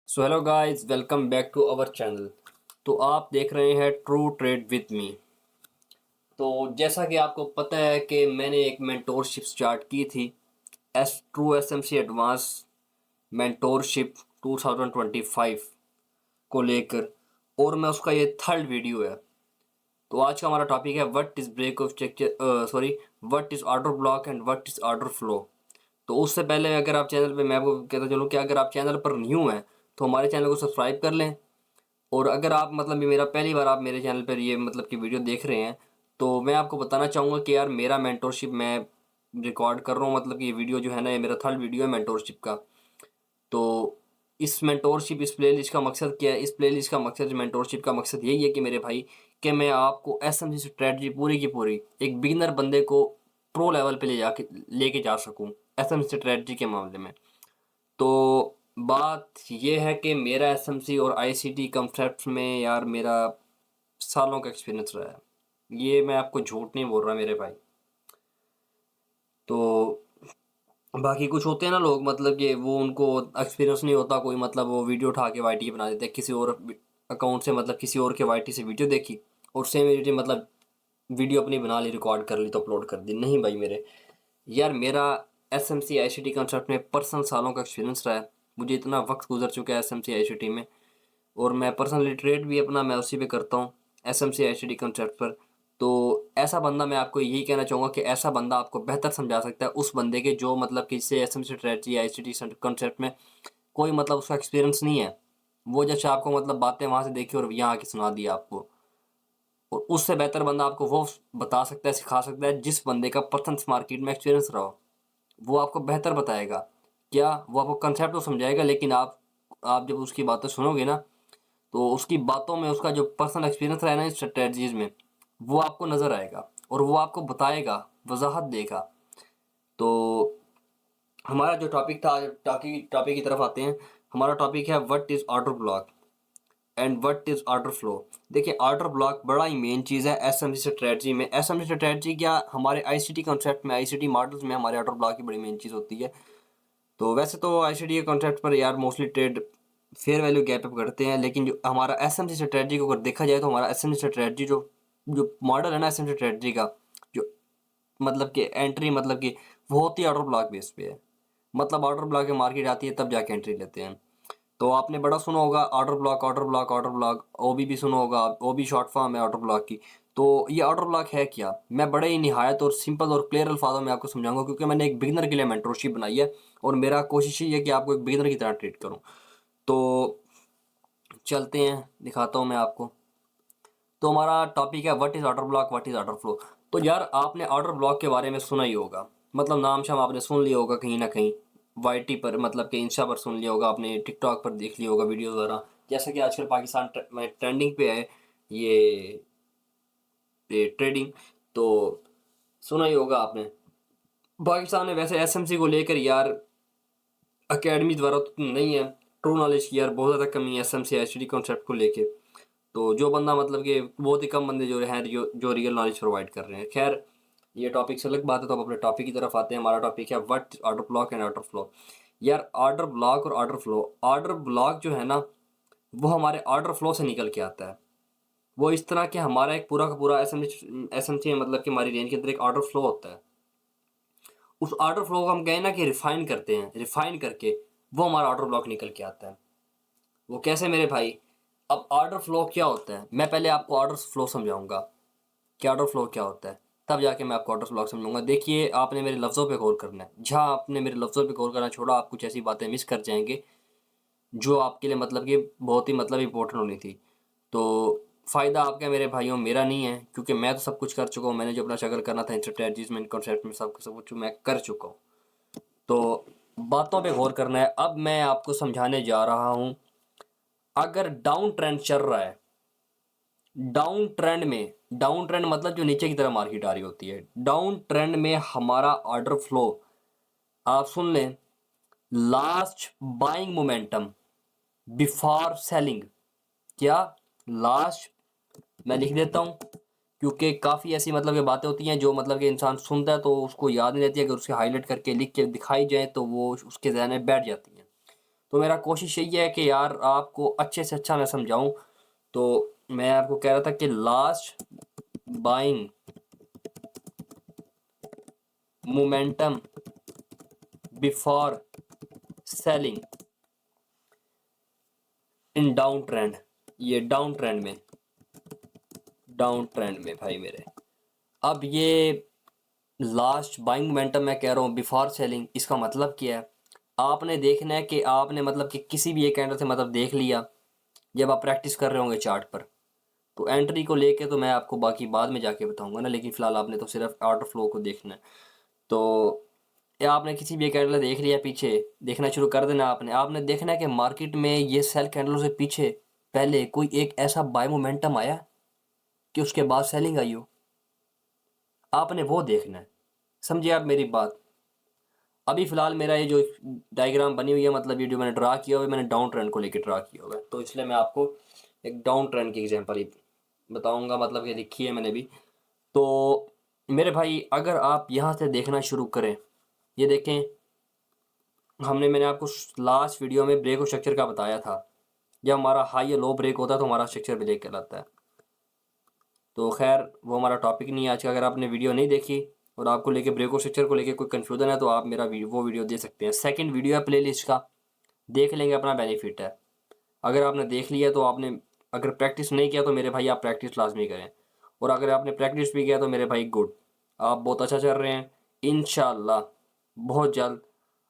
So hello guys, welcome back to our channel. तो आप देख रहे हैं ट्रू ट्रेड विद मी। तो जैसा कि आपको पता है कि मैंने एक मेंटोरशिप स्टार्ट की थी, एसएमसी एडवांस मेंटोरशिप 2025 को लेकर, और मैं उसका ये थर्ड वीडियो है। तो आज का हमारा टॉपिक है what is break of structure, what is order block and what is order flow. तो उससे पहले अगर आप चैनल पे, मैं आपको कहता चलूँ कि अगर आप चैनल पर न्यू हैं तो हमारे चैनल को सब्सक्राइब कर लें। और अगर आप मतलब ये मेरा पहली बार आप मेरे चैनल पर ये मतलब कि वीडियो देख रहे हैं, तो मैं आपको बताना चाहूँगा कि यार मेरा मेंटोरशिप मैं रिकॉर्ड कर रहा हूँ। मतलब कि ये वीडियो जो है ना, ये मेरा थर्ड वीडियो है मेंटोरशिप का। तो इस मेंटोरशिप, इस प्लेलिस्ट का मकसद क्या है? इस प्लेलिस्ट का मकसद, मेंटोरशिप का मकसद यही है कि मेरे भाई, कि मैं आपको एसएमसी स्ट्रेटजी पूरी की पूरी एक बिगिनर बंदे को प्रो लेवल पे लेके जा सकूं एसएमसी स्ट्रेटजी के मामले में। तो बात ये है कि मेरा एसएमसी और आईसीटी कंसेप्ट में यार मेरा सालों का एक्सपीरियंस रहा है। ये मैं आपको झूठ नहीं बोल रहा मेरे भाई। तो बाकी कुछ होते हैं ना लोग, मतलब कि वो उनको एक्सपीरियंस नहीं होता कोई, मतलब वो वीडियो उठा के वाईटी बना देते हैं किसी और अकाउंट से, मतलब किसी और के वाईटी से वीडियो देखी और सेम एडिटिंग, मतलब वीडियो अपनी बना ली, रिकॉर्ड कर ली तो अपलोड कर दी। नहीं भाई मेरे, यार मेरा एसएमसी आईसीटी कंसेप्ट में पर्सनल सालों का एक्सपीरियंस रहा है। मुझे इतना वक्त गुजर चुका है एसएमसी आईसीटी में, और मैं पर्सनली ट्रेड भी अपना मैं उसी पे करता हूँ, एसएमसी आईसीटी कंसेप्ट पर। तो ऐसा बंदा, मैं आपको यही कहना चाहूँगा कि ऐसा बंदा आपको बेहतर समझा सकता है उस बंदे के जो मतलब कि इससे एसएमसी स्ट्रेटजी आईसीटी कंसेप्ट में कोई मतलब उसका एक्सपीरियंस नहीं है। वो जैसे आपको मतलब बातें वहाँ से देखी और यहाँ आके सुना दी आपको, और उससे बेहतर बंदा आपको वो बता सकता है, सिखा सकता है जिस बंदे का पर्सनल मार्केट में एक्सपीरियंस रहा हो। वो आपको बेहतर बताएगा। क्या वो आपको कंसेप्ट तो समझाएगा, लेकिन आप जब उसकी बातें सुनोगे ना, तो उसकी बातों में उसका जो पर्सनल एक्सपीरियंस रहा है ना इस स्ट्रेटजीज में, वो आपको नज़र आएगा और वो आपको बताएगा, वजाहत देगा। तो हमारा जो टॉपिक था, टॉपिक टॉपिक की तरफ आते हैं। हमारा टॉपिक है what is order block and what is order flow. देखिए, ऑर्डर ब्लॉक बड़ा ही मेन चीज़ है एसएमसी स्ट्रेटजी में। एसएमसी स्ट्रेटजी क्या, हमारे आईसीटी कॉन्सेप्ट में, आईसीटी मॉडल्स में हमारे ऑर्डर ब्लॉक की बड़ी मेन चीज़ होती है। तो वैसे तो आईसीटी के कॉन्सेप्ट पर यार mostly trade fair value gap up करते हैं, लेकिन जो हमारा एसएमसी स्ट्रेटजी को अगर देखा जाए तो हमारा एसएमसी स्ट्रेटजी जो जो मॉडल है ना एसएमसी स्ट्रेटजी का, जो मतलब कि एंट्री, मतलब कि वो होती है ऑर्डर ब्लॉक बेस पे है। मतलब ऑर्डर ब्लॉक की मार्केट आती है तब जाके एंट्री लेते हैं। तो आपने बड़ा सुना होगा order block, order block, order block, OB भी सुना होगा, ओबी शॉर्ट फॉर्म है ऑर्डर ब्लॉक की। तो ये ऑर्डर ब्लॉक है क्या, मैं बड़े ही निहायत और सिंपल और क्लियर अल्फाजों में आपको समझाऊंगा, क्योंकि मैंने एक बिगिनर के लिए मेंटरशिप बनाई है और मेरा कोशिश ही है कि आपको एक बिगिनर की तरह ट्रीट करूं। तो चलते हैं, दिखाता हूं मैं आपको। तो हमारा टॉपिक है what is order block, what is order flow. तो यार आपने ऑर्डर ब्लॉक के बारे में सुना ही होगा, मतलब नाम शाम आपने सुन लिया होगा कहीं ना कहीं, वाईटी पर, मतलब कि इंस्टा पर सुन लिया होगा आपने, टिकटॉक पर देख लिया होगा वीडियो वगैरह। जैसा कि आजकल पाकिस्तान में ट्रेंडिंग पे है ये ट्रेडिंग। तो सुना ही होगा आपने। पाकिस्तान में वैसे एसएमसी को लेकर यार अकेडमी द्वारा तो नहीं है, ट्रू नॉलेज की यार बहुत ज़्यादा कमी है एसएमसी एचडी कॉन्सेप्ट को लेके। तो जो बंदा, मतलब कि बहुत ही कम बंदे जो हैं जो रियल नॉलेज प्रोवाइड कर रहे हैं। खैर, ये टॉपिक से अलग बात है, तो अब अपने टॉपिक की तरफ आते हैं। हमारा टॉपिक है what order block and order flow. यार ऑर्डर ब्लॉक और ऑर्डर फ्लो, ऑर्डर ब्लॉक जो है ना, वो हमारे ऑर्डर फ्लो से निकल के आता है। वो इस तरह के हमारा एक पूरा का पूरा एसएमसी मतलब कि हमारी रेंज के अंदर एक ऑर्डर फ्लो होता है। उस ऑर्डर फ्लो को हम कहें ना कि रिफाइन करते हैं, रिफाइन करके वो हमारा ऑर्डर ब्लॉक निकल के आता है। वो कैसे मेरे भाई? अब ऑर्डर फ्लो क्या होता है, मैं पहले आपको ऑर्डर फ्लो समझाऊंगा कि ऑर्डर फ्लो क्या होता है, तब जाके मैं आपको ऑर्डर फ्लो समझाऊंगा। देखिए, आपने मेरे लफ्ज़ों पे गौर करना है। जहाँ आपने मेरे लफ्ज़ों पे गौर करना छोड़ा, आप कुछ ऐसी बातें मिस कर जाएंगे जो आपके लिए मतलब कि बहुत ही मतलब इंपॉर्टेंट होनी थी। तो फ़ायदा आपका मेरे भाइयों, मेरा नहीं है, क्योंकि मैं तो सब कुछ कर चुका हूँ। मैंने जो अपना स्ट्रगल करना था इन स्ट्रेटजीज में, इन कॉन्सेप्ट में, सब कुछ मैं कर चुका हूँ। तो बातों पे गौर करना है। अब मैं आपको समझाने जा रहा हूँ, अगर डाउन ट्रेंड चल रहा है, डाउन ट्रेंड में, डाउन ट्रेंड मतलब जो नीचे की तरफ मार्केट आ रही होती है, डाउन ट्रेंड में हमारा ऑर्डर फ्लो, आप सुन लें, last buying momentum before selling. क्या? लास्ट, मैं लिख देता हूँ, क्योंकि काफ़ी ऐसी मतलब ये बातें होती हैं जो मतलब कि इंसान सुनता है तो उसको याद नहीं रहती है, अगर उसके हाईलाइट करके लिख के दिखाई जाए तो वो उसके जहन में बैठ जाती हैं। तो मेरा कोशिश यही है कि यार आपको अच्छे से अच्छा मैं समझाऊं। तो मैं आपको कह रहा था कि last buying momentum before selling in down trend, ये डाउन ट्रेंड में भाई मेरे। अब ये लास्ट बाइंग मोमेंटम मैं कह रहा हूँ बिफोर सेलिंग, इसका मतलब क्या है? आपने देखना है कि आपने मतलब कि किसी भी एक कैंडल से मतलब देख लिया जब आप प्रैक्टिस कर रहे होंगे चार्ट पर, तो एंट्री को लेके तो मैं आपको बाकी बाद में जाके बताऊंगा ना, लेकिन फिलहाल आपने तो सिर्फ ऑर्डर फ्लो को देखना है। तो या आपने किसी भी कैंडल देख लिया पीछे, देखना शुरू कर देना। आपने आपने देखना है कि मार्केट में ये सेल कैंडलों से पीछे पहले कोई एक ऐसा बाय मोमेंटम आया कि उसके बाद सेलिंग आई हो, आपने वो देखना है। समझिए आप मेरी बात। अभी फिलहाल मेरा ये जो डायग्राम बनी हुई है, मतलब वीडियो मैंने ड्रा किया हुआ है, मैंने डाउन ट्रेंड को लेकर ड्रा किया हुआ है, तो इसलिए मैं आपको एक डाउन ट्रेंड की एग्जांपल ही बताऊंगा, मतलब कि लिखी है मैंने भी। तो मेरे भाई अगर आप यहाँ से देखना शुरू करें, ये देखें, मैंने आपको लास्ट वीडियो में ब्रेक और स्ट्रक्चर का बताया था। जब हमारा हाई या लो ब्रेक होता है तो हमारा स्ट्रक्चर ब्रेक कहलाता है। तो खैर वो हमारा टॉपिक नहीं है आज का। अगर आपने वीडियो नहीं देखी और आपको लेके ब्रेक और स्ट्रक्चर को लेके कोई कन्फ्यूजन है, तो आप मेरा वो वीडियो दे सकते हैं। सेकंड वीडियो है प्लेलिस्ट का, देख लेंगे, अपना बेनिफिट है। अगर आपने देख लिया तो आपने, अगर प्रैक्टिस नहीं किया तो मेरे भाई आप प्रैक्टिस लाजमी करें, और अगर आपने प्रैक्टिस भी किया तो मेरे भाई गुड, आप बहुत अच्छा चल रहे हैं। इंशाल्लाह बहुत जल्द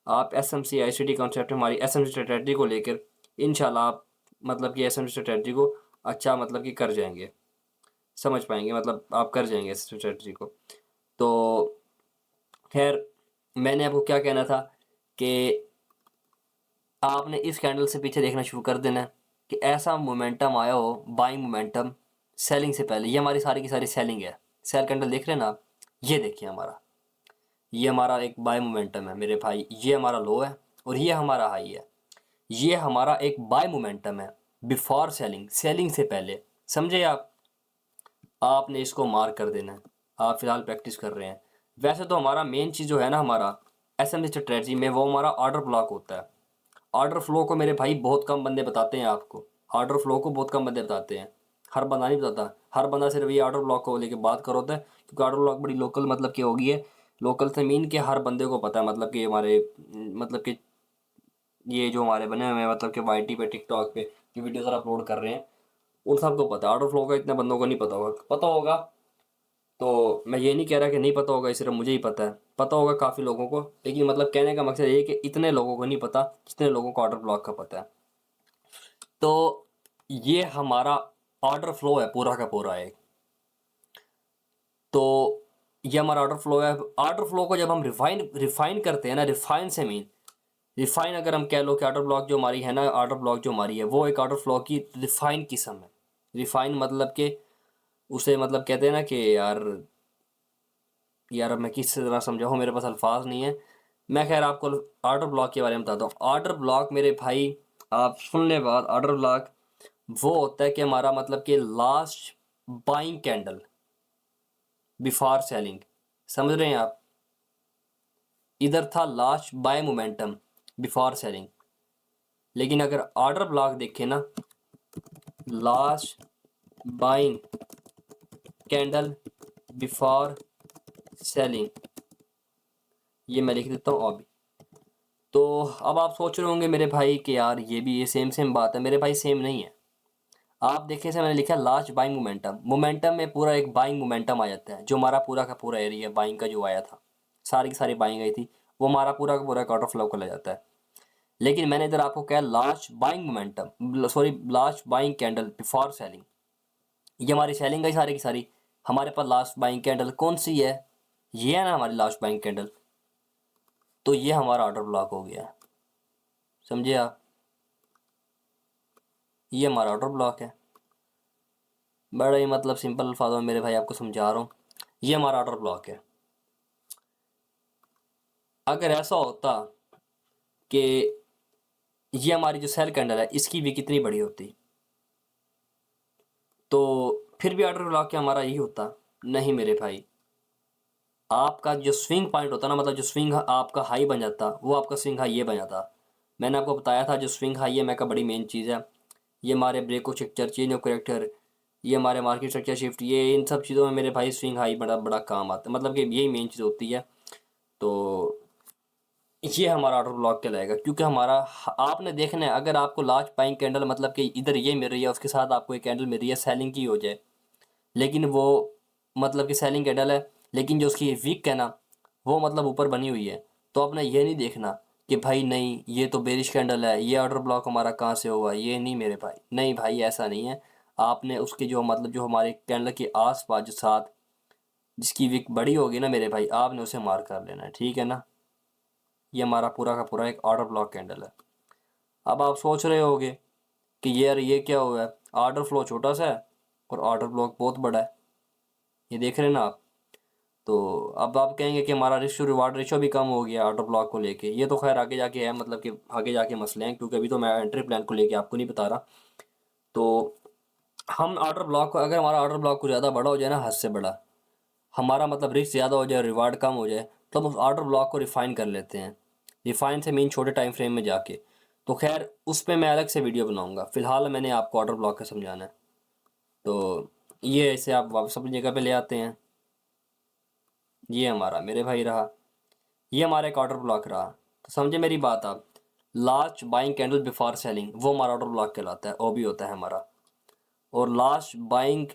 आप एस एम सी आई सी टी कॉन्सेप्ट, हमारी एस एम सी स्ट्रेटजी को लेकर इंशाल्लाह आप मतलब कि एस एम सी स्ट्रेटजी को अच्छा मतलब कि कर जाएंगे, समझ पाएंगे, मतलब आप कर जाएंगे इस स्ट्रेटजी को। तो खैर मैंने आपको क्या कहना था कि आपने इस कैंडल से पीछे देखना शुरू कर देना है कि ऐसा मोमेंटम आया हो, बाइंग मोमेंटम सेलिंग से पहले। ये हमारी सारी की सारी सेलिंग है, सेल कैंडल देख रहे हैं ना आप, ये देखिए हमारा, ये हमारा एक बाय मोमेंटम है मेरे भाई, ये हमारा लो है और ये हमारा हाई है। ये हमारा एक बाय मोमेंटम है बिफोर सेलिंग, सेलिंग से पहले, समझे आप? आपने इसको मार्क कर देना है। आप फिलहाल प्रैक्टिस कर रहे हैं। वैसे तो हमारा मेन चीज़ जो है ना, हमारा एस एम स्ट्रेटजी में, वो हमारा ऑर्डर ब्लॉक होता है। ऑर्डर फ्लो को मेरे भाई बहुत कम बंदे बताते हैं आपको, ऑर्डर फ्लो को बहुत कम बंदे बताते हैं, हर बंदा नहीं बताता। हर बंदा सिर्फ ये ऑर्डर ब्लॉक को लेके बात कर होता है, क्योंकि ऑर्डर ब्लॉक बड़ी लोकल मतलब की हो गई है। लोकल से मीन के हर बंदे को पता है, मतलब कि हमारे मतलब कि ये जो हमारे बने हुए हैं, मतलब कि वाई टी पे, टिकटॉक पे जो वीडियोज़ अपलोड कर रहे हैं, उन सबको पता है। ऑर्डर फ्लो का इतने बंदों को नहीं पता होगा, पता होगा। तो मैं ये नहीं कह रहा कि नहीं पता होगा, सिर्फ मुझे ही पता है, पता होगा काफ़ी लोगों को, लेकिन मतलब कहने का मकसद ये है कि इतने लोगों को नहीं पता जितने लोगों को ऑर्डर ब्लॉक का पता है। तो ये हमारा ऑर्डर फ्लो है पूरा का पूरा एक। तो ये हमारा ऑर्डर फ्लो है। ऑर्डर फ्लो को जब हम रिफाइन रिफाइन करते हैं ना, रिफाइन से मीन, रिफाइन अगर हम कह लो कि ऑर्डर ब्लॉक जो हमारी है ना, ऑर्डर ब्लॉक जो हमारी है वो एक ऑर्डर फ्लो की रिफाइन किस्म है। रिफाइन मतलब कि उसे मतलब कहते हैं ना कि यार अब मैं किस तरह समझाऊँ, मेरे पास अल्फाज नहीं है। मैं खैर आपको ऑर्डर ब्लॉक के बारे में बताता हूँ। ऑर्डर ब्लॉक मेरे भाई, आप सुन ले बात, ऑर्डर ब्लॉक वो होता है कि हमारा मतलब कि last buying candle before selling, समझ रहे हैं आप? इधर था last buy momentum before selling, लेकिन अगर ऑर्डर ब्लॉक देखें ना, last buying candle before selling, ये मैं लिख देता हूँ अभी। तो अब आप सोच रहे होंगे मेरे भाई कि यार ये भी ये सेम सेम बात है। मेरे भाई सेम नहीं है। आप देखें से मैंने लिखा लास्ट बाइंग मोमेंटम, मोमेंटम में पूरा एक बाइंग मोमेंटम आ जाता है, जो हमारा पूरा का पूरा एरिया बाइंग का जो आया था, सारी की सारी बाइंग आई थी, वो हमारा पूरा का पूरा क्वार्टर फ्लो को ले जाता है। लेकिन मैंने इधर आपको क्या, last buying momentum, sorry last buying candle before selling, ये हमारी सेलिंग गई सारी की सारी। हमारे पास लास्ट बाइंग कैंडल कौन सी है? ये है ना हमारी लास्ट बाइंग कैंडल। तो ये हमारा ऑर्डर ब्लॉक हो गया, समझे आप? ये हमारा ऑर्डर ब्लॉक है। बड़ा ही मतलब सिंपल अल्फाजों में मेरे भाई आपको समझा रहा हूँ, ये हमारा ऑर्डर ब्लॉक है। अगर ऐसा होता कि ये हमारी जो सेल कैंडल है इसकी भी कितनी बड़ी होती, तो फिर भी ऑर्डर ब्लॉक क्या हमारा यही होता? नहीं मेरे भाई, आपका जो स्विंग पॉइंट होता ना, मतलब जो स्विंग आपका हाई बन जाता, वो आपका स्विंग हाई ये बन जाता। मैंने आपको बताया था जो स्विंग हाई है मैं का बड़ी मेन चीज़ है। ये हमारे ब्रेको स्ट्रक्चर, चेंज ऑफ करेक्टर, ये हमारे मार्केट स्ट्रक्चर शिफ्ट, ये इन सब चीज़ों में मेरे भाई स्विंग हाई बड़ा बड़ा काम आता है, मतलब कि यही मेन चीज़ होती है। तो ये हमारा ऑर्डर ब्लॉक कहलाएगा, क्योंकि हमारा आपने देखना है अगर आपको लास्ट बाइंग कैंडल मतलब कि इधर ये मिल रही है, उसके साथ आपको एक कैंडल मिल रही है सेलिंग की हो जाए, लेकिन वो मतलब कि सेलिंग कैंडल है, लेकिन जो उसकी वीक है ना वो मतलब ऊपर बनी हुई है, तो आपने ये नहीं देखना कि भाई नहीं ये तो बेरिश कैंडल है, ये ऑर्डर ब्लॉक हमारा कहाँ से हुआ, ये नहीं मेरे भाई, नहीं भाई ऐसा नहीं है। आपने उसके जो मतलब जो हमारे कैंडल के आस पास जो साथ जिसकी वीक बड़ी होगी ना मेरे भाई, आपने उसे मार कर लेना है, ठीक है ना। ये हमारा पूरा का पूरा एक ऑर्डर ब्लॉक कैंडल है। अब आप सोच रहे होगे कि यार ये क्या हुआ है, ऑर्डर फ्लो छोटा सा है और ऑर्डर ब्लॉक बहुत बड़ा है, ये देख रहे हैं ना आप। तो अब आप कहेंगे कि हमारा रिस्क टू रिवार्ड रेशो भी कम हो गया ऑर्डर ब्लॉक को लेके, ये तो खैर आगे जाके है, मतलब कि आगे जाके मसले हैं, क्योंकि अभी तो मैं एंट्री प्लान को लेके आपको नहीं बता रहा। तो हम ऑर्डर ब्लॉक को, अगर हमारा ऑर्डर ब्लॉक कुछ ज़्यादा बड़ा हो जाए ना, हद से बड़ा, हमारा मतलब रिस्क ज़्यादा हो जाए, रिवार्ड कम हो जाए, तो हम उस ऑर्डर ब्लॉक को रिफ़ाइन कर लेते हैं। रिफ़ाइन से मीन छोटे टाइम फ्रेम में जाके, तो खैर उस पर मैं अलग से वीडियो बनाऊंगा, फ़िलहाल मैंने आपको ऑर्डर ब्लॉक का समझाना है। तो ये ऐसे आप वापस अपनी जगह पे ले आते हैं। ये हमारा मेरे भाई रहा, ये हमारा एक ऑर्डर ब्लॉक रहा। तो समझे मेरी बात आप, last buying candle before selling वो हमारा ऑर्डर ब्लॉक कहलाता है, वो भी होता है हमारा। और लास्ट बाइंग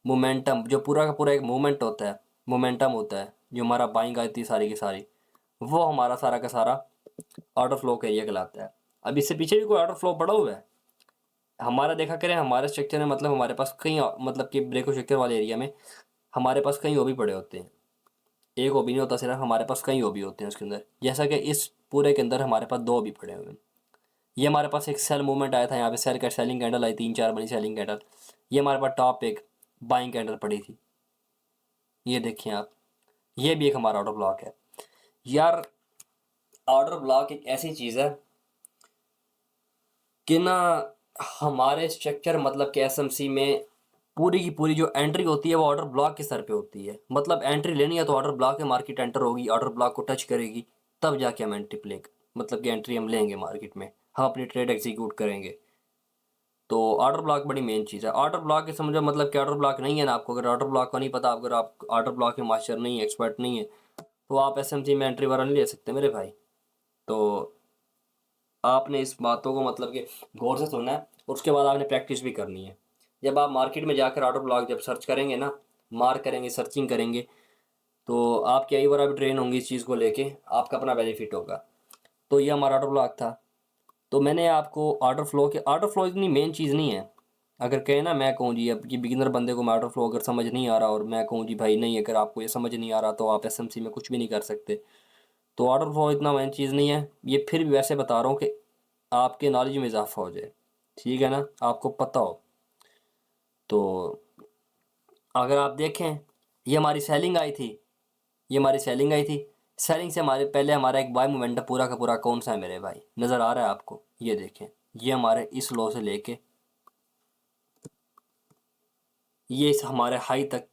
मोमेंटम, जो पूरा का पूरा एक मूवमेंट होता है, मोमेंटम होता है, जो हमारा बाइंग आती है सारी की सारी, वो हमारा सारा का सारा ऑर्डर फ्लो का एरिया कहलाता है। अब इससे पीछे भी कोई ऑर्डर फ्लो पड़ा हुआ है हमारा, देखा करें हमारे स्ट्रक्चर में, मतलब हमारे पास कई मतलब कि ब्रेको स्ट्रक्चर वाले एरिया में हमारे पास कई ओ भी पड़े होते हैं, एक ओ भी नहीं होता सिर्फ, हमारे पास कई ओ भी होते हैं उसके अंदर, जैसा कि इस पूरे के अंदर हमारे पास दो भी पड़े हुए हैं। ये हमारे पास एक सेल मूवमेंट आया था, यहाँ पे सेल का सेलिंग कैंडल आई, 3 4 बड़ी सेलिंग कैंडल। ये हमारे पास टॉप एक बाइंग कैंडल पड़ी थी, ये देखिए आप, ये भी एक हमारा ऑर्डर ब्लॉक है यार। ऑर्डर ब्लॉक एक ऐसी चीज़ है कि ना, हमारे स्ट्रक्चर मतलब कि एसएमसी में पूरी की पूरी जो एंट्री होती है वो ऑर्डर ब्लॉक के सर पे होती है। मतलब एंट्री लेनी है तो ऑर्डर ब्लॉक के मार्केट एंटर होगी, ऑर्डर ब्लॉक को टच करेगी, तब जाके हम एंट्री प्ले, मतलब कि एंट्री हम लेंगे मार्केट में, हम अपनी ट्रेड एग्जीक्यूट करेंगे। तो ऑर्डर ब्लॉक बड़ी मेन चीज़ है। ऑर्डर ब्लॉक के समझो मतलब कि ऑर्डर ब्लॉक नहीं है ना आपको, अगर ऑर्डर ब्लॉक का नहीं पता, अगर आप ऑर्डर ब्लॉक के मास्टर नहीं है, एक्सपर्ट नहीं है, तो आप एसएमसी में एंट्री वगैरह नहीं ले सकते मेरे भाई। तो आपने इस बातों को मतलब कि गौर से सुनना है, और उसके बाद आपने प्रैक्टिस भी करनी है। जब आप मार्केट में जाकर ऑर्डर ब्लॉक जब सर्च करेंगे ना, मार्क करेंगे, सर्चिंग करेंगे, तो आप कई बार भी ट्रेन होंगी इस चीज़ को लेके, आपका अपना बेनिफिट होगा। तो ये हमारा ऑर्डर ब्लॉक था। तो मैंने आपको ऑर्डर फ्लो इतनी मेन चीज़ नहीं है। अगर कहें ना, मैं कहूँ जी अब कि बिगिनर बंदे को मैं ऑर्डर फ्लो अगर समझ नहीं आ रहा, और मैं कहूँ जी भाई नहीं, अगर आपको ये समझ नहीं आ रहा तो आप एसएमसी में कुछ भी नहीं कर सकते, तो ऑर्डर फ्लो इतना मेन चीज़ नहीं है। ये फिर भी वैसे बता रहा हूँ कि आपके नॉलेज में इजाफा हो जाए, ठीक है ना, आपको पता हो। तो अगर आप देखें, ये हमारी सेलिंग आई थी, ये हमारी सेलिंग आई थी, सेलिंग से हमारे पहले हमारा एक बाय मोमेंटम पूरा का पूरा कौन सा है मेरे भाई, नज़र आ रहा है आपको, ये देखें, ये हमारे इस लो से लेके ये इस हमारे हाई तक,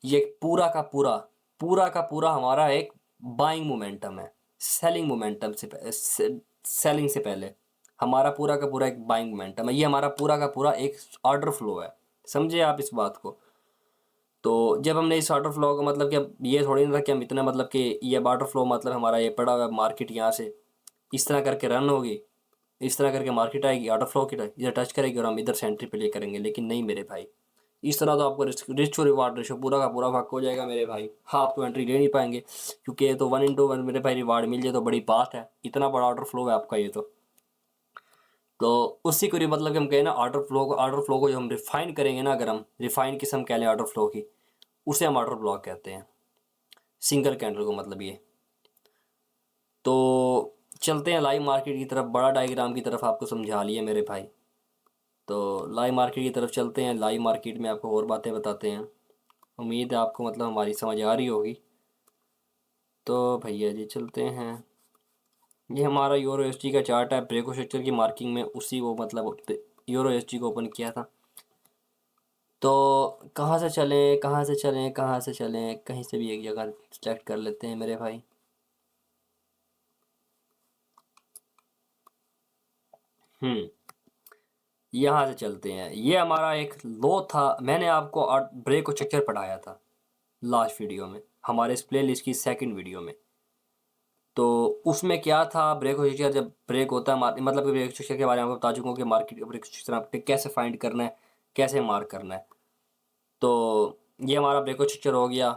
ये पूरा का पूरा हमारा एक बाइंग मोमेंटम है। सेलिंग मोमेंटम सेलिंग से पहले हमारा पूरा का पूरा एक बाइंग मोमेंटम है, ये हमारा पूरा का पूरा एक ऑर्डर फ्लो है। समझे आप इस बात को। तो जब हमने इस ऑर्डर फ्लो को मतलब कि अब ये थोड़ी ना था कि हम इतना मतलब कि ये ऑर्डर फ्लो मतलब हमारा ये पड़ा हुआ मार्केट यहाँ से इस तरह करके रन होगी, इस तरह करके मार्केट आएगी, ऑर्डर फ्लो की इधर टच करेगी और हम इधर से एंट्री प्ले करेंगे, लेकिन नहीं मेरे भाई, इस तरह तो आपको रिस्क टू रिवार्ड रेशो पूरा का पूरा भाग हो जाएगा मेरे भाई। हाँ, आप तो एंट्री ले नहीं पाएंगे, क्योंकि ये तो 1 into 1 मेरे भाई रिवार्ड मिल जाए तो बड़ी बात है, इतना बड़ा ऑर्डर फ्लो है आपका ये तो उसी को मतलब कि हम कहें ना ऑर्डर फ्लो को जो हम रिफाइन करेंगे ना, अगर हम रिफाइन किस्म कह लें ऑर्डर फ्लो की, उसे हम ऑर्डर ब्लॉक कहते हैं, सिंगल कैंडल को मतलब ये। तो चलते हैं लाइव मार्केट की तरफ, बड़ा डायग्राम की तरफ आपको समझा लिया मेरे भाई। तो लाइव मार्केट की तरफ चलते हैं, लाइव मार्केट में आपको और बातें बताते हैं। उम्मीद है आपको मतलब हमारी समझ आ रही होगी। तो भैया जी चलते हैं, ये हमारा यूरो एसटी का चार्ट है, ब्रेको स्ट्रक्चर की मार्किंग में उसी वो मतलब यूरो एसटी को ओपन किया था। तो कहाँ से चलें, कहाँ से चलें, कहाँ से चलें, कहीं से भी एक जगह सेलेक्ट कर लेते हैं मेरे भाई। यहाँ से चलते हैं। ये हमारा एक लो था, मैंने आपको ब्रेक और स्ट्रक्चर पढ़ाया था लास्ट वीडियो में, हमारे इस प्ले लिस्ट की सेकंड वीडियो में। तो उसमें क्या था, ब्रेक और स्ट्रक्चर जब ब्रेक होता है मतलब कि ब्रेक स्ट्रक्चर के बारे में आपको बता चुका हूँ कि मार्केट ब्रेक स्ट्रक्चर आपको कैसे फाइंड करना है, कैसे मार्क करना है। तो ये हमारा ब्रेक और स्ट्रक्चर हो गया।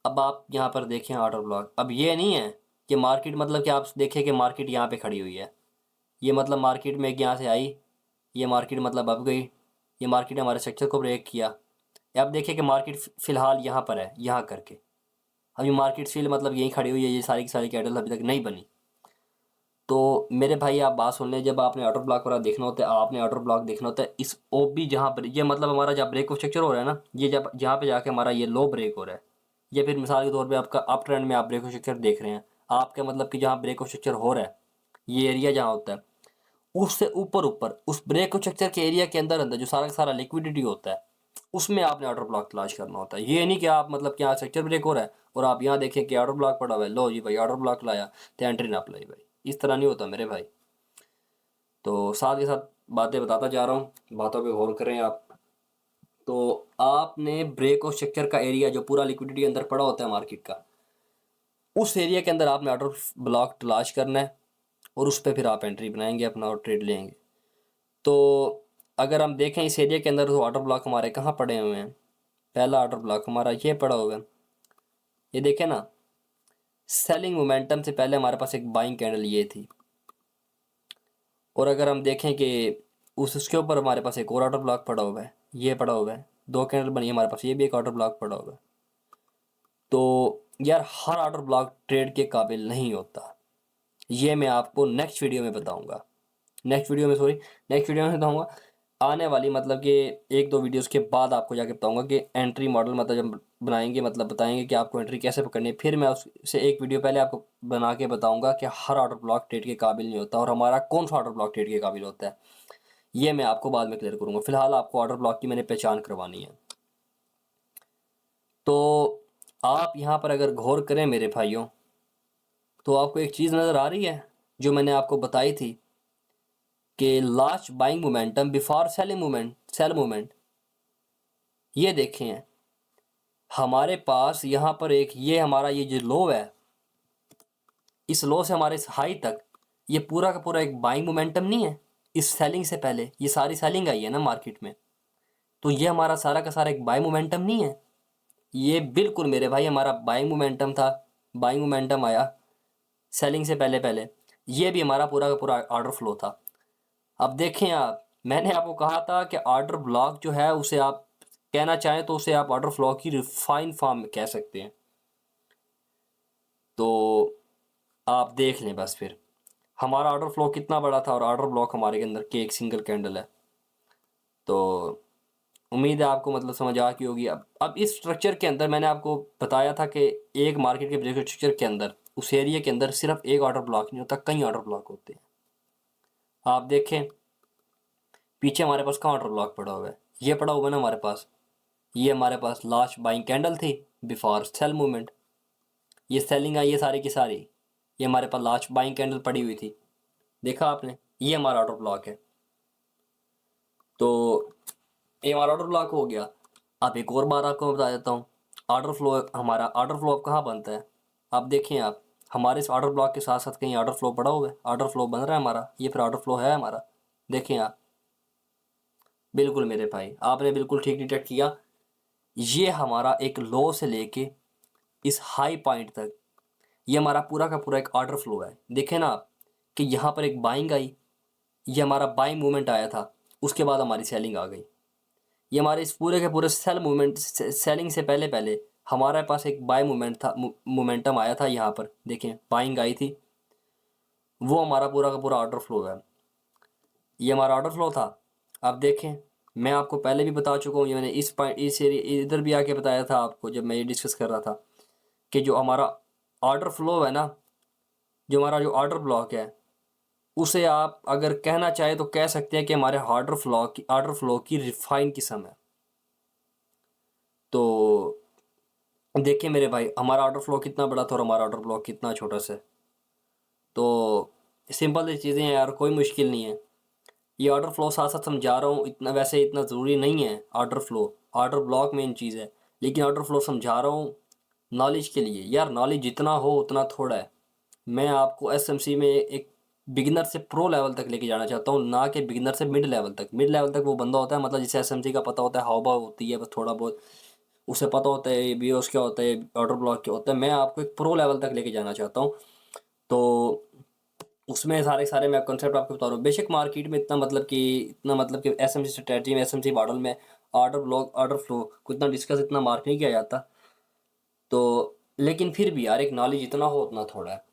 अब आप यहाँ पर देखें ऑर्डर ब्लॉक। अब ये नहीं है कि मार्केट मतलब कि आप देखें कि मार्केट यहाँ पे खड़ी हुई है, ये मतलब मार्केट में यहाँ से आई, ये मार्केट मतलब अब गई, ये मार्केट ने हमारे स्ट्रक्चर को ब्रेक किया। अब देखिए कि मार्केट फ़िलहाल यहाँ पर है, यहाँ करके अभी मार्केट स्टिल मतलब यहीं खड़ी हुई है, ये सारी की सारी कैंडल अभी तक नहीं बनी। तो मेरे भाई आप बात सुन लें, जब आपने ऑर्डर ब्लॉक वाला देखना होता है, आपने ऑर्डर ब्लॉक देखना होता है इस ओबी जहाँ पर ये मतलब हमारा जहाँ ब्रेक ऑफ स्ट्रक्चर हो रहा है ना, ये जब जहाँ पे जाके हमारा ये लो ब्रेक हो रहा है, ये फिर मिसाल के तौर पे आपका अप ट्रेंड में आप ब्रेक ऑफ स्ट्रक्चर देख रहे हैं, आपका मतलब कि जहाँ ब्रेक ऑफ स्ट्रक्चर हो रहा है, ये एरिया जहाँ होता है, उससे ऊपर ऊपर उस ब्रेक ऑफ स्ट्रक्चर के एरिया के अंदर अंदर जो सारा का सारा लिक्विडिटी होता है, उसमें आपने ऑर्डर ब्लॉक तलाश करना होता है। ये नहीं कि आप मतलब कि यहाँ स्ट्रक्चर ब्रेक हो रहा है और आप यहाँ देखें कि ऑर्डर ब्लॉक पड़ा हुआ है, लो जी भाई ऑर्डर ब्लॉक लाया तो एंट्री ना लाई भाई, इस तरह नहीं होता मेरे भाई। तो साथ के साथ बातें बताता जा रहा हूँ, बातों पे गौर करें आप। तो आपने ब्रेक ऑफ स्ट्रक्चर का एरिया जो पूरा लिक्विडिटी अंदर पड़ा होता है मार्केट का, उस एरिया के अंदर आपने ऑर्डर ब्लॉक तलाश करना है और उस पर फिर आप एंट्री बनाएंगे अपना और ट्रेड लेंगे। तो अगर हम देखें इस एरिया के अंदर तो ऑर्डर ब्लॉक हमारे कहाँ पड़े हुए हैं, पहला ऑर्डर ब्लॉक हमारा ये पड़ा हुआ है, ये देखें ना, सेलिंग मोमेंटम से पहले हमारे पास एक बाइंग कैंडल ये थी। और अगर हम देखें कि उसके ऊपर हमारे पास एक और ऑर्डर ब्लॉक पड़ा हुआ है, ये पड़ा हुआ है, दो कैंडल बनी है हमारे पास, ये भी एक ऑर्डर ब्लॉक पड़ा हुआ है। तो यार हर ऑर्डर ब्लॉक ट्रेड के काबिल नहीं होता, ये मैं आपको नेक्स्ट वीडियो में बताऊंगा, नेक्स्ट वीडियो में बताऊंगा आने वाली मतलब कि एक दो वीडियोस के बाद आपको जाके बताऊंगा कि एंट्री मॉडल मतलब जब बनाएंगे मतलब बताएंगे कि आपको एंट्री कैसे पकड़नी है। फिर मैं उससे एक वीडियो पहले आपको बना के बताऊंगा कि हर ऑर्डर ब्लॉक ट्रेड के काबिल नहीं होता और हमारा कौन सा ऑर्डर ब्लॉक ट्रेड के काबिल होता है, ये मैं आपको बाद में क्लियर करूंगा। फिलहाल आपको ऑर्डर ब्लॉक की मैंने पहचान करवानी है। तो आप यहाँ पर अगर गौर करें मेरे भाइयों, तो आपको एक चीज़ नज़र आ रही है जो मैंने आपको बताई थी कि last buying momentum before sell movement. ये देखें हमारे पास यहाँ पर एक ये हमारा ये जो लो है, इस लो से हमारे इस हाई तक ये पूरा का पूरा एक बाइंग मोमेंटम नहीं है। इस सेलिंग से पहले ये सारी सेलिंग आई है ना मार्केट में, तो ये हमारा सारा का सारा एक बाइंग मोमेंटम नहीं है। ये बिल्कुल मेरे भाई हमारा बाइंग मोमेंटम था, बाइंग मोमेंटम आया सेलिंग से पहले पहले, ये भी हमारा पूरा का पूरा ऑर्डर फ्लो था। अब देखें आप, मैंने आपको कहा था कि ऑर्डर ब्लॉक जो है उसे आप कहना चाहें तो उसे आप ऑर्डर फ्लो की रिफाइन फॉर्म में कह सकते हैं। तो आप देख लें बस फिर हमारा ऑर्डर फ्लो कितना बड़ा था और ऑर्डर ब्लॉक हमारे के अंदर के एक सिंगल कैंडल है। तो उम्मीद है आपको मतलब समझ आ गई होगी। अब इस स्ट्रक्चर के अंदर मैंने आपको बताया था कि एक मार्केट के ब्रेक स्ट्रक्चर के अंदर उस एरिया के अंदर सिर्फ एक ऑर्डर ब्लॉक नहीं होता, कई ऑर्डर ब्लॉक होते हैं। आप देखें पीछे हमारे पास कहाँ ऑर्डर ब्लॉक पड़ा हुआ है, ये पड़ा हुआ है ना हमारे पास, ये हमारे पास लास्ट बाइंग कैंडल थी बिफोर सेल मूवमेंट, ये सेलिंग आई है सारी की सारी, ये हमारे पास लास्ट बाइंग कैंडल पड़ी हुई थी, देखा आपने, ये हमारा ऑर्डर ब्लॉक है। तो ये हमारा ऑर्डर ब्लॉक हो गया। अब एक और बार आपको मैं बता देता हूँ, ऑर्डर फ्लो हमारा ऑर्डर फ्लो अब कहाँ बनता है। आप देखें आप हमारे इस ऑर्डर ब्लॉक के साथ साथ कहीं ऑर्डर फ्लो पड़ा हुआ है, ऑर्डर फ्लो बन रहा है हमारा, ये फिर ऑर्डर फ्लो है हमारा, देखें आप। बिल्कुल मेरे भाई आपने बिल्कुल ठीक डिटेक्ट किया, ये हमारा एक लो से लेके इस हाई पॉइंट तक ये हमारा पूरा का पूरा एक ऑर्डर फ्लो है। देखें ना आप कि यहाँ पर एक बाइंग आई, ये हमारा बाइंग मूवमेंट आया था, उसके बाद हमारी सेलिंग आ गई। ये हमारे इस पूरे के पूरे सेल मूवमेंट सेलिंग से पहले पहले हमारे पास एक बाय मूवमेंट था, मोमेंटम आया था, यहाँ पर देखें बाइंग आई थी, वो हमारा पूरा का पूरा ऑर्डर फ्लो है, ये हमारा ऑर्डर फ्लो था। अब देखें मैं आपको पहले भी बता चुका हूँ, ये मैंने इस पॉइंट इस एरिया इधर भी आके बताया था आपको जब मैं ये डिस्कस कर रहा था कि जो हमारा ऑर्डर फ्लो है ना, जो हमारा जो ऑर्डर ब्लॉक है, उसे आप अगर कहना चाहे तो कह सकते हैं कि हमारे ऑर्डर फ्लो की रिफाइन किस्म है। तो देखिए मेरे भाई हमारा ऑर्डर फ्लो कितना बड़ा था और हमारा ऑर्डर ब्लॉक कितना छोटा सा है। तो सिंपल सी चीज़ें हैं यार, कोई मुश्किल नहीं है। ये ऑर्डर फ्लो साथ साथ समझा रहा हूँ, इतना वैसे इतना ज़रूरी नहीं है order flow, order block main चीज़ है, लेकिन ऑर्डर फ्लो समझा रहा हूँ नॉलेज के लिए। यार नॉलेज जितना हो उतना थोड़ा है। मैं आपको एसएमसी में एक बिगिनर से प्रो लेवल तक लेके जाना चाहता हूँ, ना कि बिगिनर से मिड लेवल तक। मिड लेवल तक वो बंदा होता है मतलब जिसे एसएमसी का पता होता है, हाव भाव होती है बस थोड़ा बहुत, उसे पता होता है बीओस क्या होता है, ऑर्डर ब्लॉक क्या होता है। मैं आपको एक प्रो लेवल तक लेके जाना चाहता हूँ। तो उसमें सारे सारे मैं कॉन्सेप्ट आपको बता रहा हूँ। बेशक मार्केट में इतना मतलब कि एसएमसी स्ट्रेटजी में, एसएमसी मॉडल में ऑर्डर ब्लॉक, ऑर्डर फ्लो को इतना डिस्कस, इतना मार्क नहीं किया जाता। तो लेकिन फिर भी यार एक नॉलेज इतना हो उतना थोड़ा है।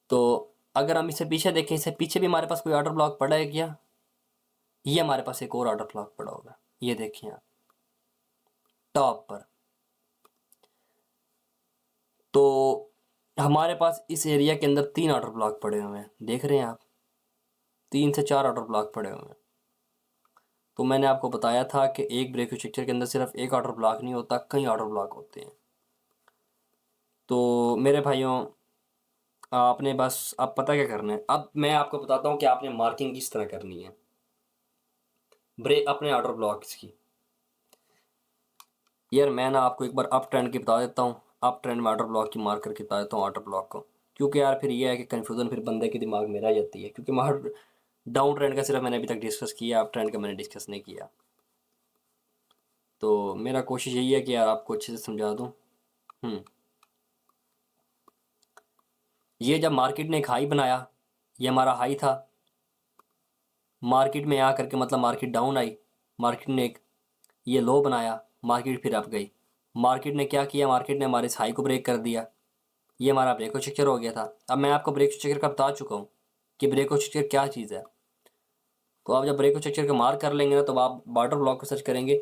तो अगर हम इसे पीछे देखें, इससे पीछे भी हमारे पास कोई ऑर्डर ब्लॉक पड़ा है क्या? ये हमारे पास एक और ऑर्डर ब्लॉक पड़ा होगा, ये देखिए आप टॉप पर। तो हमारे पास इस एरिया के अंदर 3 ऑर्डर ब्लॉक पड़े हुए हैं, देख रहे हैं आप, 3 से 4 ऑर्डर ब्लॉक पड़े हुए हैं। तो मैंने आपको बताया था कि एक ब्रेक स्ट्रक्चर के अंदर सिर्फ एक ऑर्डर ब्लॉक नहीं होता, कई ऑर्डर ब्लॉक होते हैं। तो मेरे भाइयों, आपने बस अब पता क्या करना है। अब मैं आपको बताता हूँ कि आपने मार्किंग किस तरह करनी है ब्रेक अपने ऑर्डर ब्लॉक्स की। यार मैं ना आपको एक बार अप ट्रेंड की बता देता हूँ, अप ट्रेंड में ऑर्डर ब्लॉक की मार्क करके बता देता हूँ ऑर्डर ब्लॉक को। क्योंकि यार फिर ये है कि कन्फ्यूज़न फिर बंदे के दिमाग में रह जाती है, क्योंकि मार्क डाउन ट्रेंड का सिर्फ मैंने अभी तक डिस्कस किया, अप ट्रेंड का मैंने डिस्कस नहीं किया। तो मेरा कोशिश यही है कि यार आपको अच्छे से समझा दूँ। ये जब मार्केट ने एक हाई बनाया, ये हमारा हाई था, मार्केट में आ करके मतलब मार्केट डाउन आई, मार्केट ने एक ये लो बनाया, मार्केट फिर अप गई। मार्केट ने क्या किया, मार्केट ने हमारे इस हाई को ब्रेक कर दिया, ये हमारा ब्रेक स्ट्रक्चर हो गया था। अब मैं आपको ब्रेक स्ट्रक्चर का बता चुका हूँ कि ब्रेक स्ट्रक्चर क्या चीज़ है। तो आप जब ब्रेक स्ट्रक्चर का मार्क कर लेंगे ना, तो आप बॉर्डर ब्लॉक को सर्च करेंगे।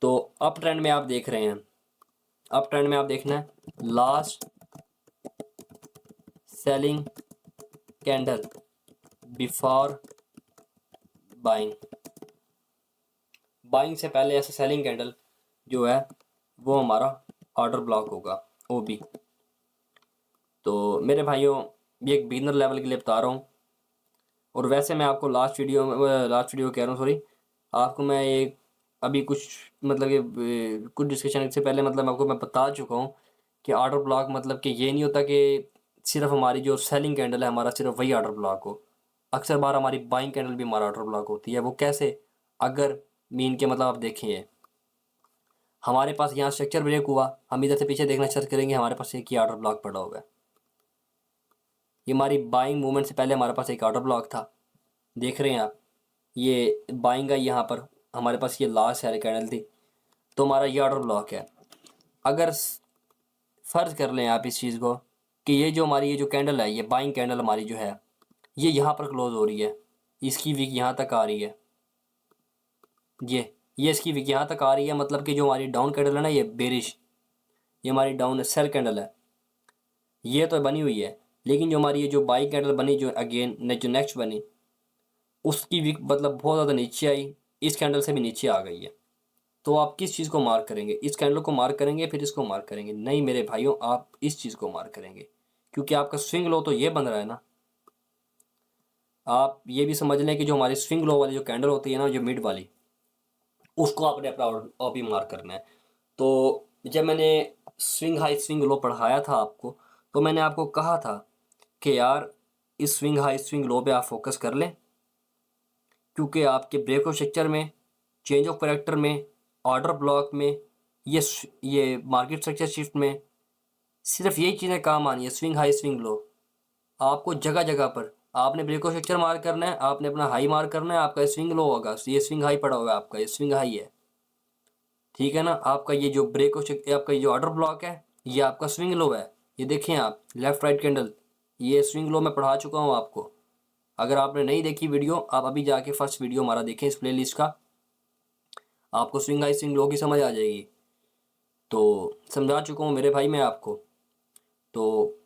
तो अप ट्रेंड में आप देख रहे हैं, अप ट्रेंड में आप देखना है last selling candle before buying, buying से पहले ऐसा सेलिंग कैंडल जो है वो हमारा ऑर्डर ब्लॉक होगा, ओबी। तो मेरे भाइयों, ये एक बिगिनर लेवल के लिए बता रहा हूँ। और वैसे मैं आपको लास्ट वीडियो कह रहा हूँ, सॉरी, आपको मैं एक अभी कुछ मतलब कि कुछ डिस्कशन से पहले मतलब आपको मैं बता चुका हूँ कि ऑर्डर ब्लॉक मतलब कि ये नहीं होता कि सिर्फ हमारी जो सेलिंग कैंडल है हमारा सिर्फ वही ऑर्डर ब्लॉक हो। अक्सर बार हमारी बाइंग कैंडल भी हमारा ऑर्डर ब्लॉक होती है। वो कैसे? अगर मीन के मतलब आप देखें, हमारे पास यहाँ स्ट्रक्चर ब्रेक हुआ, हम इधर से पीछे देखना स्टार्ट करेंगे, हमारे पास एक ही ऑर्डर ब्लॉक पड़ा होगा। ये हमारी बाइंग मूवमेंट से पहले हमारे पास एक ऑर्डर ब्लॉक था, देख रहे हैं आप, ये बाइंग का यहाँ पर हमारे पास ये लास्ट है कैंडल थी, तो हमारा ये ऑर्डर ब्लॉक है। अगर फ़र्ज़ कर लें आप इस चीज़ को कि ये जो हमारी ये जो कैंडल है, ये बाइंग कैंडल हमारी जो है ये यहाँ पर क्लोज़ हो रही है, इसकी वीक यहाँ तक आ रही है, ये इसकी वीक यहाँ तक आ रही है, मतलब कि जो हमारी डाउन कैंडल है ना, ये बेरिश, ये हमारी डाउन सेल कैंडल है, ये तो बनी हुई है। लेकिन जो हमारी ये जो बाई कैंडल बनी, जो अगेन जो नेक्स्ट बनी, उसकी वीक मतलब बहुत ज़्यादा नीचे आई, इस कैंडल से भी नीचे आ गई है। तो आप किस चीज़ को मार्क करेंगे? इस कैंडल को मार्क करेंगे फिर इसको मार्क करेंगे? नहीं मेरे भाइयों, आप इस चीज़ को मार्क करेंगे, क्योंकि आपका स्विंग लो तो ये बन रहा है ना। आप ये भी समझ लें कि जो हमारी स्विंग लो वाली जो कैंडल होती है ना, जो मिड वाली, उसको आपने अपना ऑपी मार्क करना है। तो जब मैंने स्विंग हाई स्विंग लो पढ़ाया था आपको, तो मैंने आपको कहा था कि यार इस स्विंग हाई स्विंग लो पे आप फोकस कर लें, क्योंकि आपके ब्रेक ऑफ स्ट्रक्चर में, चेंज ऑफ करेक्टर में, ऑर्डर ब्लॉक में, ये मार्केट स्ट्रक्चर शिफ्ट में सिर्फ यही चीज़ें काम आनी है, स्विंग हाई स्विंग लो। आपको जगह जगह पर आपने ब्रेक ऑफ स्ट्रक्चर मार्क करना है, आपने अपना हाई मार्क करना है, आपका स्विंग लो होगा, ये स्विंग हाई पड़ा होगा, आपका ये स्विंग हाई है, ठीक है ना। आपका ये जो ब्रेक ऑफ आपका ये जो ऑर्डर ब्लॉक है, ये आपका स्विंग लो है। ये देखें आप, लेफ्ट राइट कैंडल, ये स्विंग लो मैं पढ़ा चुका हूँ आपको। अगर आपने नहीं देखी वीडियो, आप अभी जाके फर्स्ट वीडियो हमारा देखें इस प्लेलिस्ट का, आपको स्विंग हाई स्विंग लो की समझ आ जाएगी। तो समझा चुका हूँ मेरे भाई मैं आपको। तो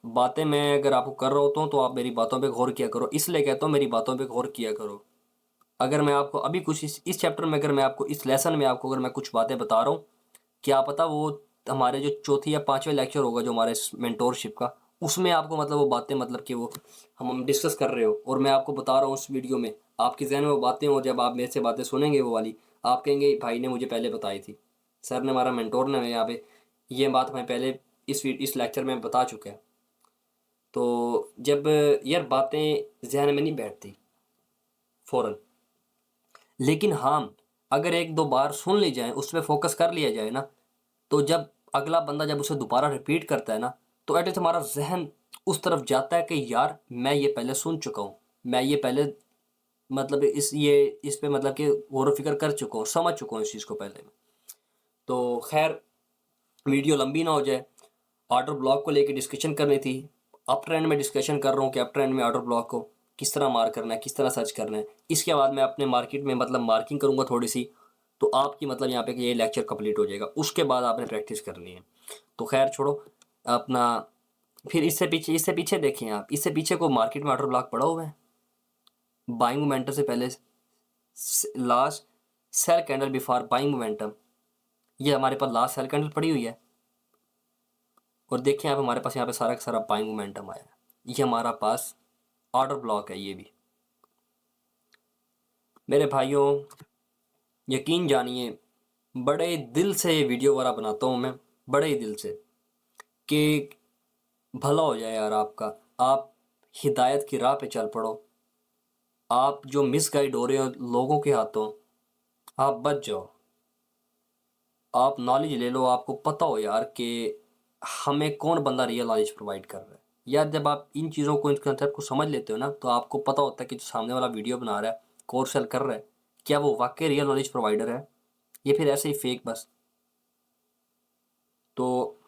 बातें मैं अगर आपको कर रहा होता हूँ तो आप मेरी बातों पे गौर किया करो, इसलिए कहता हूँ मेरी बातों पे गौर किया करो। अगर मैं आपको अभी कुछ इस चैप्टर में, अगर मैं आपको इस लेसन में आपको अगर मैं कुछ बातें बता रहा हूँ, क्या पता वो हमारे जो चौथी या पाँचवें लेक्चर होगा जो हमारे मेंटोरशिप का, उसमें आपको मतलब वो बातें मतलब कि वो हम डिस्कस कर रहे हो और मैं आपको बता रहा हूँ उस वीडियो में, आपके जहन में वो बातें, और जब आप मेरे से बातें सुनेंगे वो वाली, आप कहेंगे भाई ने मुझे पहले बताई थी, सर ने, हमारा मेंटोर ने यहाँ पे ये बात हमें पहले इस लेक्चर में बता चुका है। तो जब यार बातें जहन में नहीं बैठती फ़ौरन, लेकिन हाँ अगर एक दो बार सुन ली जाए, उस पर फोकस कर लिया जाए ना, तो जब अगला बंदा जब उसे दोबारा रिपीट करता है ना, तो एटलीस्ट हमारा जहन उस तरफ जाता है कि यार मैं ये पहले सुन चुका हूँ, मैं ये पहले मतलब इस पे मतलब कि गौर व फिक्र कर चुका हूँ, समझ चुका हूँ इस चीज़ को पहले में। तो खैर वीडियो लंबी ना हो जाए, ऑर्डर ब्लॉक को लेकर डिस्कशन करनी थी। अप ट्रेंड में डिस्कशन कर रहा हूँ कि अप ट्रेंड में ऑर्डर ब्लॉक को किस तरह मार करना है, किस तरह सर्च करना है। इसके बाद मैं अपने मार्केट में मतलब मार्किंग करूँगा थोड़ी सी, तो आपकी मतलब यहाँ पे कि ये लेक्चर कंप्लीट हो जाएगा। उसके बाद आपने प्रैक्टिस करनी है। तो खैर छोड़ो अपना, फिर इससे पीछे देखें आप, इससे पीछे को मार्केट में ऑर्डर ब्लॉक पड़ा हुआ है। बाइंग मोमेंटम से पहले last sell candle before buying momentum, ये हमारे पास लास्ट सेल कैंडल पड़ी हुई है। और देखिए आप हमारे पास यहाँ पे सारा का सारा बाइंग मोमेंटम आया है। ये हमारा पास ऑर्डर ब्लॉक है। ये भी मेरे भाइयों यकीन जानिए, बड़े दिल से ये वीडियो वाला बनाता हूँ मैं, बड़े ही दिल से, कि भला हो जाए यार आपका, आप हिदायत की राह पे चल पड़ो। आप जो मिसगाइड हो रहे हो लोगों के हाथों, आप बच जाओ, आप नॉलेज ले लो। आपको पता हो यार कि हमें कौन बंदा रियल नॉलेज प्रोवाइड कर रहा है। यार जब आप इन चीज़ों को, इन कंसेप्ट को समझ लेते हो ना, तो आपको पता होता है कि जो सामने वाला वीडियो बना रहा है, कोर्स सेल कर रहा है, क्या वो वाकई रियल नॉलेज प्रोवाइडर है, ये फिर ऐसे ही फेक बस। तो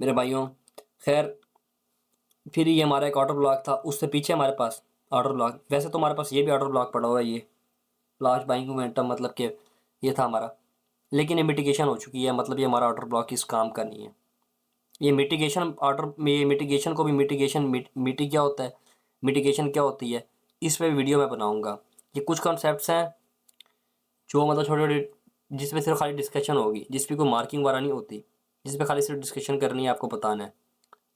मेरे भाइयों खैर, फिर ये हमारा एक ऑर्डर ब्लॉक था, उससे पीछे हमारे पास ऑर्डर ब्लॉक, वैसे तो हमारे पास ये भी ऑर्डर ब्लॉक पड़ा हुआ है, ये लास्ट बाइंग मोमेंटम मतलब कि ये था हमारा, लेकिन ये मिटिगेशन हो चुकी है। मतलब ये हमारा ऑर्डर ब्लॉक इस काम का नहीं है। ये मिटिगेशन ऑर्डर में, ये मिटिगेशन को भी मिटिगेशन मिटी क्या होता है, मिटिगेशन क्या होती है, इस पे वीडियो मैं बनाऊंगा। ये कुछ कॉन्सेप्ट्स हैं जो मतलब छोटे छोटे, जिसपे सिर्फ खाली डिस्कशन होगी, जिस पे कोई मार्किंग वगैरह नहीं होती, जिस पे खाली सिर्फ डिस्कशन करनी है, आपको बताना है,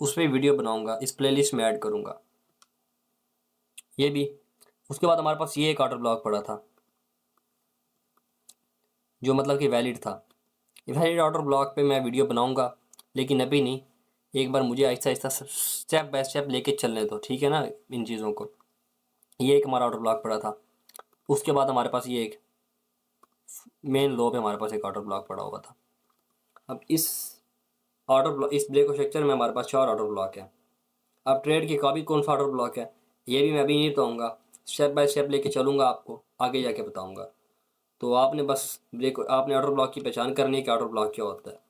उस पर वीडियो बनाऊंगा, इस प्लेलिस्ट में ऐड करूंगा ये भी। उसके बाद हमारे पास ये एक ऑर्डर ब्लॉक पड़ा था जो मतलब कि वैलिड था। वैलिड ऑर्डर ब्लॉक पे मैं वीडियो बनाऊंगा, लेकिन अभी नहीं। एक बार मुझे Aahista Aahista step by step लेके चलने दो, ठीक है ना, इन चीज़ों को। ये एक हमारा ऑर्डर ब्लॉक पड़ा था। उसके बाद हमारे पास ये एक मेन लो पे हमारे पास एक ऑर्डर ब्लॉक पड़ा हुआ था। अब ऑर्डर ब्लॉक, इस ब्रेक स्ट्रक्चर में हमारे पास 4 ऑर्डर ब्लॉक है। अब ट्रेड के काफ़ी कौन सा ऑर्डर ब्लॉक है, ये भी मैं अभी नहीं बताऊँगा, स्टेप बाय स्टेप लेके चलूँगा, आपको आगे जाके बताऊँगा। तो आपने बस आपने ऑर्डर ब्लॉक की पहचान करनी है कि ऑर्डर ब्लॉक क्या होता है।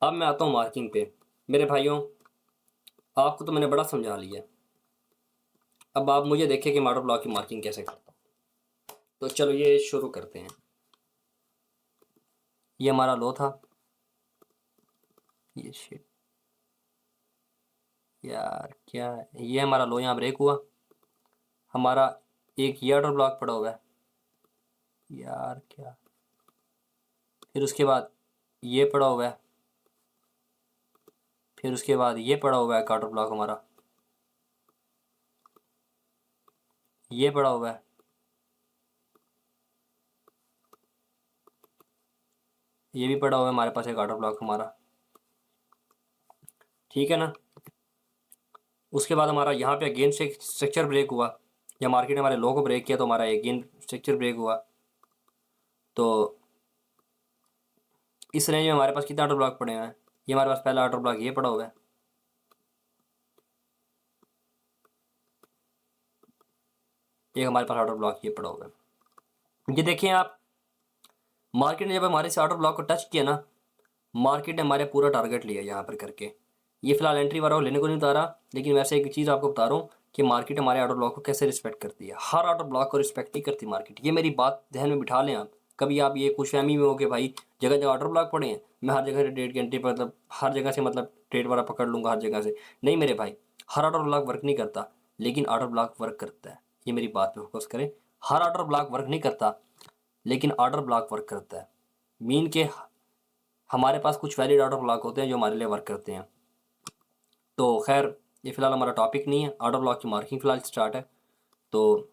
अब मैं आता हूँ मार्किंग पे। मेरे भाइयों आपको तो मैंने बड़ा समझा लिया, अब आप मुझे देखिए कि मैं ऑर्डर ब्लॉक की मार्किंग कैसे करता हूँ। तो चलो ये शुरू करते हैं। ये हमारा लो था, ये शिट यार क्या है, ये हमारा लो यहाँ ब्रेक हुआ, हमारा एक ये ऑर्डर ब्लॉक पड़ा हुआ है यार क्या, फिर उसके बाद ये पड़ा हुआ है, फिर उसके बाद ये पड़ा हुआ है ऑर्डर ब्लॉक हमारा, ये पड़ा हुआ है, ये भी पड़ा हुआ है हमारे पास एक ऑर्डर ब्लॉक हमारा, ठीक है ना। उसके बाद हमारा यहाँ पे अगेन से स्ट्रक्चर ब्रेक हुआ, या मार्केट ने हमारे लो को ब्रेक किया, तो हमारा अगेन स्ट्रक्चर ब्रेक हुआ। तो इस रेंज में हमारे पास कितने ऑर्डर ब्लॉक पड़े हुए हैं, ये हमारे पास पहला ऑर्डर ब्लॉक ये पड़ा हुआ है, एक हमारे पास ऑर्डर ब्लॉक ये पड़ा हुआ है। ये देखिए आप, मार्केट ने जब हमारे से ऑर्डर ब्लॉक को टच किया ना, मार्केट ने हमारे पूरा टारगेट लिया यहाँ पर करके। ये फिलहाल एंट्री वाला लेने को नहीं बता रहा, लेकिन वैसे एक चीज़ आपको बता रहा हूँ कि मार्केट हमारे ऑर्डर ब्लॉक को कैसे रिस्पेक्ट करती है। हर ऑर्डर ब्लॉक को रिस्पेक्ट नहीं करती मार्केट, ये मेरी बात ध्यान में बिठा लें आप। कभी आप ये खुशफहमी में हो कि भाई जगह जगह ऑर्डर ब्लॉक पड़े हैं, मैं हर जगह से 1.5 घंटे मतलब हर जगह से मतलब ट्रेड वाला पकड़ लूँगा हर जगह से। नहीं मेरे भाई, हर ऑर्डर ब्लॉक वर्क नहीं करता, लेकिन ऑर्डर ब्लॉक वर्क करता है। ये मेरी बात पे फोकस करें, हर ऑर्डर ब्लॉक वर्क नहीं करता, लेकिन ऑर्डर ब्लॉक वर्क करता है। मीन के हमारे पास कुछ वैलिड आउट ऑफ ब्लॉक होते हैं जो हमारे लिए वर्क करते हैं। तो खैर ये फ़िलहाल हमारा टॉपिक नहीं है, आउट ऑफ ब्लॉक की मार्किंग फ़िलहाल स्टार्ट है, तो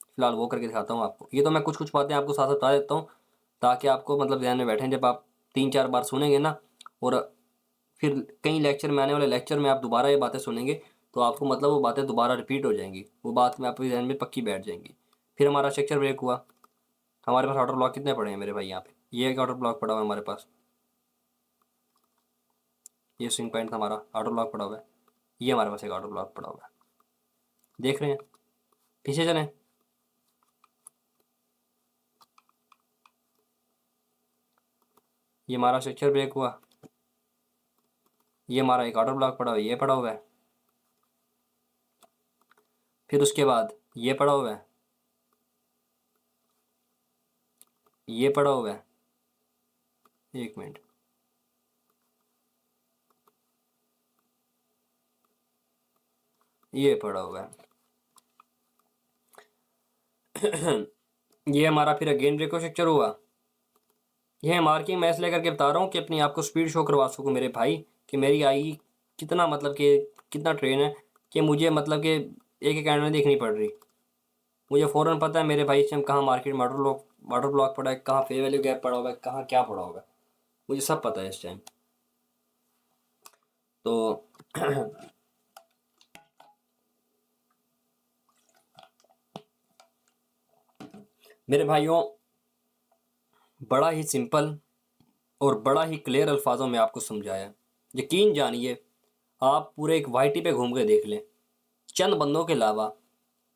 फ़िलहाल वो करके दिखाता हूँ आपको। ये तो मैं कुछ बातें आपको साथ साथ बता देता हूँ ताकि आपको मतलब ध्यान में बैठें। जब आप 3-4 बार सुनेंगे ना, और फिर कई लेक्चर में, आने वाले लेक्चर में आप दोबारा ये बातें सुनेंगे, तो आपको मतलब वो बातें दोबारा रिपीट हो जाएंगी, वो बात में आपके ध्यान में पक्की बैठ जाएंगी। फिर हमारा स्ट्रक्चर ब्रेक हुआ। हमारे पास आउटर ब्लॉक कितने पड़े हैं मेरे भाई? यहाँ पे ये एक आउटर ब्लॉक पड़ा हुआ है हमारे पास, ये स्विंग पॉइंट हमारा आउटर ब्लॉक पड़ा हुआ है। ये हमारे पास एक आउटर ब्लॉक पड़ा हुआ है, देख रहे हैं? पीछे चलें। ये हमारा स्ट्रक्चर ब्रेक हुआ, ये हमारा एक आउटर ब्लॉक पड़ा हुआ है, ये पड़ा हुआ है। फिर उसके बाद ये पड़ा हुआ है, ये पड़ा हुआ है, एक मिनट, ये पड़ा हुआ है। ये हमारा फिर अगेन ब्रेक स्ट्रक्चर हुआ। यह मार्किंग मैं इसलिए करके बता रहा हूँ कि अपनी आपको स्पीड शो करवा सकूँ मेरे भाई, कि मेरी आई कितना मतलब कि कितना ट्रेन है, कि मुझे मतलब कि एक एक एंड में देखनी पड़ रही। मुझे फ़ौरन पता है मेरे भाई इस टाइम कहाँ मार्केट वाटर ब्लॉक पड़ा है, कहाँ फेयर वैल्यू गैप पड़ा हुआ है, कहाँ क्या पड़ा होगा, मुझे सब पता है इस टाइम। तो मेरे भाइयों, बड़ा ही सिंपल और बड़ा ही क्लियर अल्फाजों में आपको समझाया। यकीन जानिए, आप पूरे एक वाईटी पे घूम के देख लें, चंद बंदों के अलावा,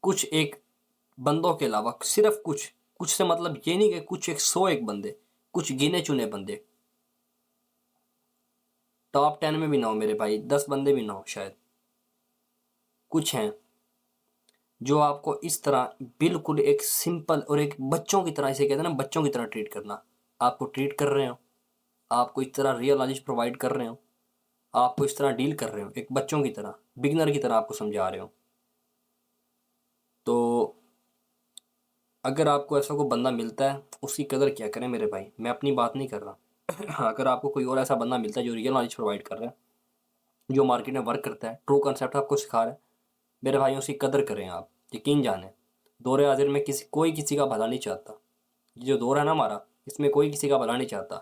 कुछ एक बंदों के अलावा, सिर्फ कुछ कुछ से मतलब ये नहीं कि कुछ एक 100 एक बंदे, कुछ गिने चुने बंदे, टॉप 10 में भी ना हो मेरे भाई, 10 बंदे भी ना हो शायद, कुछ हैं जो आपको इस तरह बिल्कुल एक सिंपल और एक बच्चों की तरह, इसे कहते हैं ना बच्चों की तरह ट्रीट करना, आपको ट्रीट कर रहे हो, आपको इस तरह रियल नॉलेज प्रोवाइड कर रहे हो, आपको इस तरह डील कर रहे हो, एक बच्चों की तरह, बिगनर की तरह आपको समझा रहे हो। तो अगर आपको ऐसा कोई बंदा मिलता है, उसकी कदर क्या करें मेरे भाई, मैं अपनी बात नहीं कर रहा। अगर आपको कोई और ऐसा बंदा मिलता है जो रियल नॉलेज प्रोवाइड कर रहा है, जो मार्केट में वर्क करता है, ट्रू कंसेप्ट आपको सिखा रहा है, मेरे भाइयों उसकी कदर करें आप। यकीन जाने, दौरे हाजिर में कोई किसी का भला नहीं चाहता। ये जो दौर है ना हमारा, इसमें कोई किसी का भला नहीं चाहता।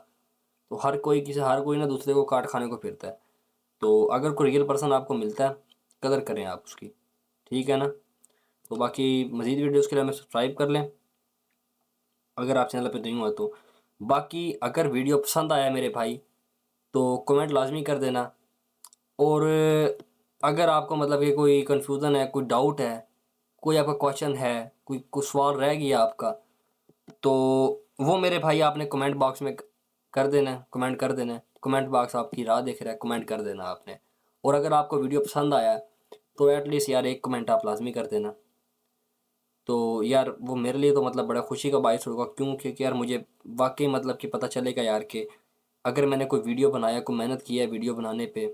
तो हर कोई ना दूसरे को काट खाने को फिरता है। तो अगर कोई रियल पर्सन आपको मिलता है, कदर करें आप उसकी, ठीक है ना? तो बाकी मज़ीद वीडियोज़ के लिए हमें सब्सक्राइब कर लें अगर आप चैनल पर नहीं हुआ तो। बाकी अगर वीडियो पसंद आया मेरे भाई, तो कमेंट लाजमी कर देना। और अगर आपको मतलब कि कोई कन्फ्यूज़न है, कोई डाउट है, कोई आपका क्वेश्चन है, कोई सवाल रह गया आपका, तो वो मेरे भाई आपने कमेंट बॉक्स में कर देना है, कमेंट कर देना है। कमेंट बॉक्स आपकी राह देख रहा है, कमेंट कर देना आपने। और अगर आपको वीडियो पसंद आया है, तो एटलीस्ट यार एक कमेंट आप लाजमी कर देना। तो यार वो मेरे लिए तो मतलब बड़ा खुशी का बायस होगा, क्यों? क्योंकि यार मुझे वाकई मतलब कि पता चलेगा यार कि अगर मैंने कोई वीडियो बनाया, कोई मेहनत की है वीडियो बनाने पे,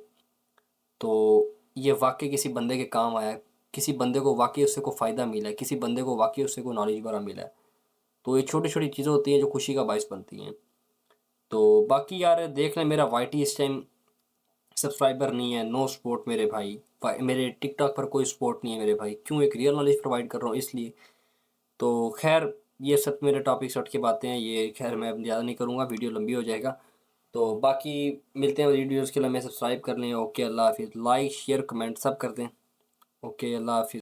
तो ये वाकई किसी बंदे के काम आया है, किसी बंदे को वाकई उससे को फ़ायदा मिला है, किसी बंदे को वाकई उससे को नॉलेज वगैरह मिला है। तो ये छोटी छोटी चीज़ें होती हैं जो खुशी का बायस बनती हैं। तो बाकी यार देख लें, मेरा वाईटी इस टाइम सब्सक्राइबर नहीं है, नो सपोर्ट मेरे भाई। मेरे टिकटॉक पर कोई सपोर्ट नहीं है मेरे भाई, क्यों? एक रियल नॉलेज प्रोवाइड कर रहा हूँ इसलिए। तो खैर ये सब मेरे टॉपिक्स हट के बातें हैं, ये खैर मैं अब ज़्यादा नहीं करूँगा, वीडियो लंबी हो जाएगा। तो बाकी मिलते हैं वीडियोज़ के लिए, हमें सब्सक्राइब कर लें। ओके, अल्लाह हाफिज़। लाइक शेयर कमेंट सब कर दें। ओके, अल्लाह हाफिज़।